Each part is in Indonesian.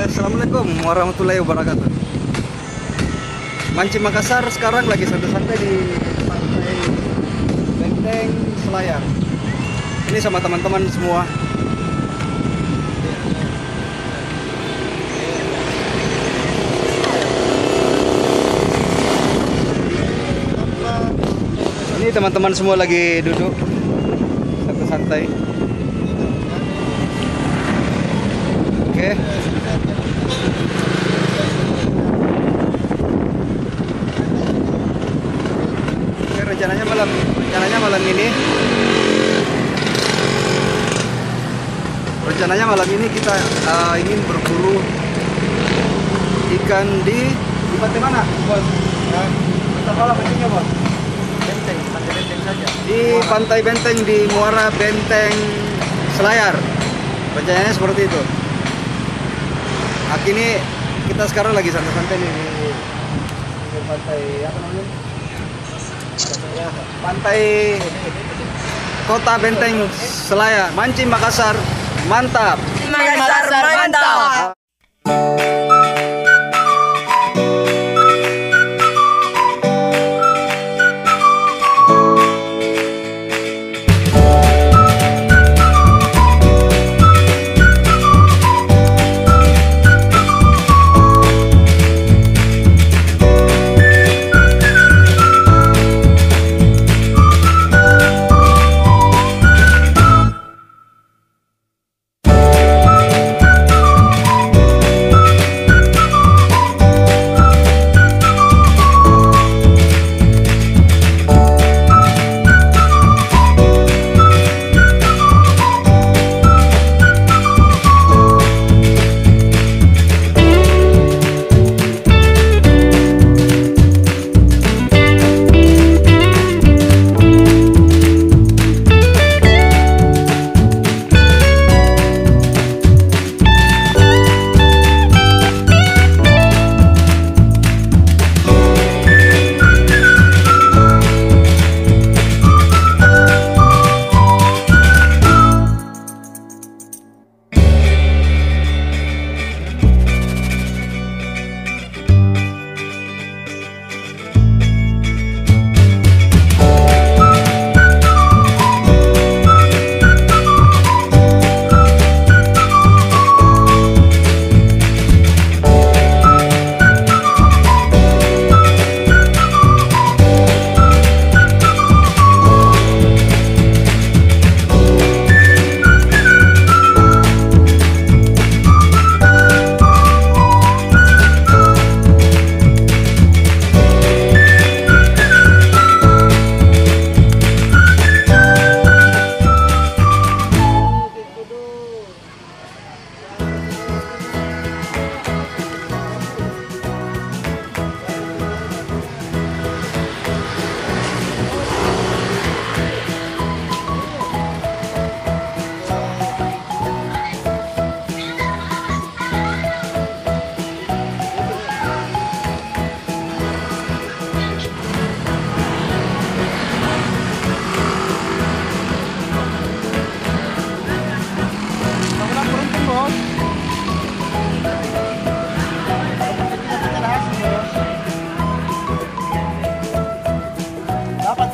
Assalamualaikum warahmatullahi wabarakatuh. Mancing Makassar sekarang lagi santai-santai di pantai Benteng Selayar. Ini sama teman-teman semua. Ini teman-teman semua lagi duduk santai-santai. Oke. Rencananya malam ini kita ingin berburu ikan di pantai mana, Bos? Kita malam pancingnya, Bos. Pantai Benteng saja. Di Pantai Benteng di Muara Benteng Selayar. Rencananya seperti itu. Ini kita sekarang lagi santai-santai nih di pantai apa namanya? Pantai Kota Benteng Selayar. Mancing Makassar mantap. Makassar mantap.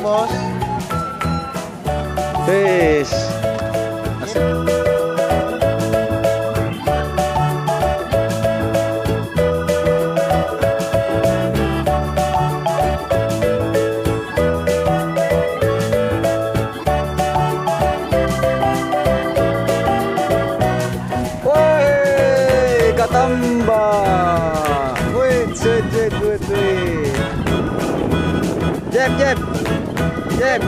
Bos. Wes. Asik. Woi, katambah. Woi, cet. Jeb.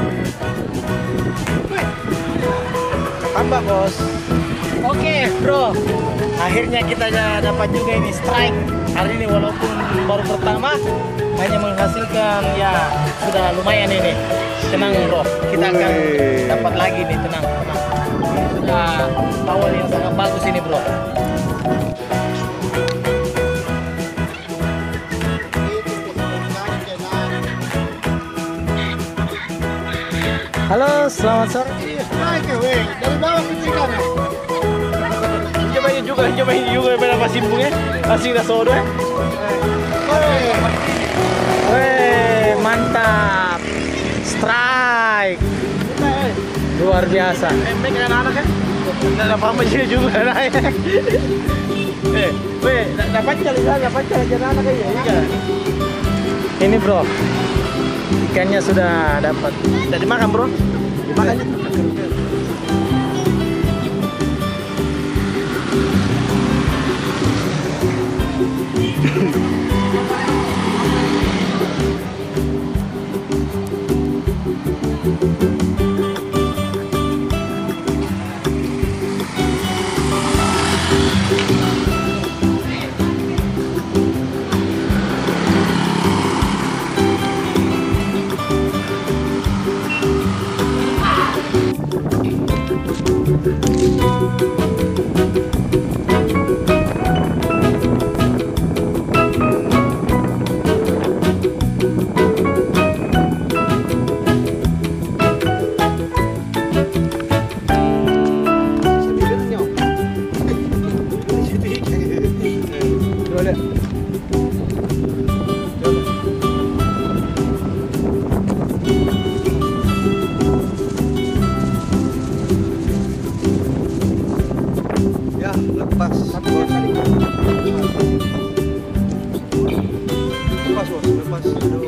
Tambah, Bos. Oke, bro. Akhirnya kita dapat juga ini strike hari ini, walaupun baru pertama hanya menghasilkan ya sudah lumayan ini. Tenang, bro. Kita akan dapat lagi nih, tenang. Ini sudah awal yang sangat bagus ini, bro. Halo, selamat sore. Dari bawah ke ikan. Coba ini juga Tuh cobain juga berapa simpungnya. Masih udah sodo ya. Weh, mantap. Strike. Luar biasa. Mek anak-anak kan? Nggak apa-apa juga anaknya. Weh, dapat jalan anak aja. Ini bro, ikannya sudah dapat. Sudah dimakan bro? Dimakan. Ya, lepas. Lepas bos, lepas. Aduh.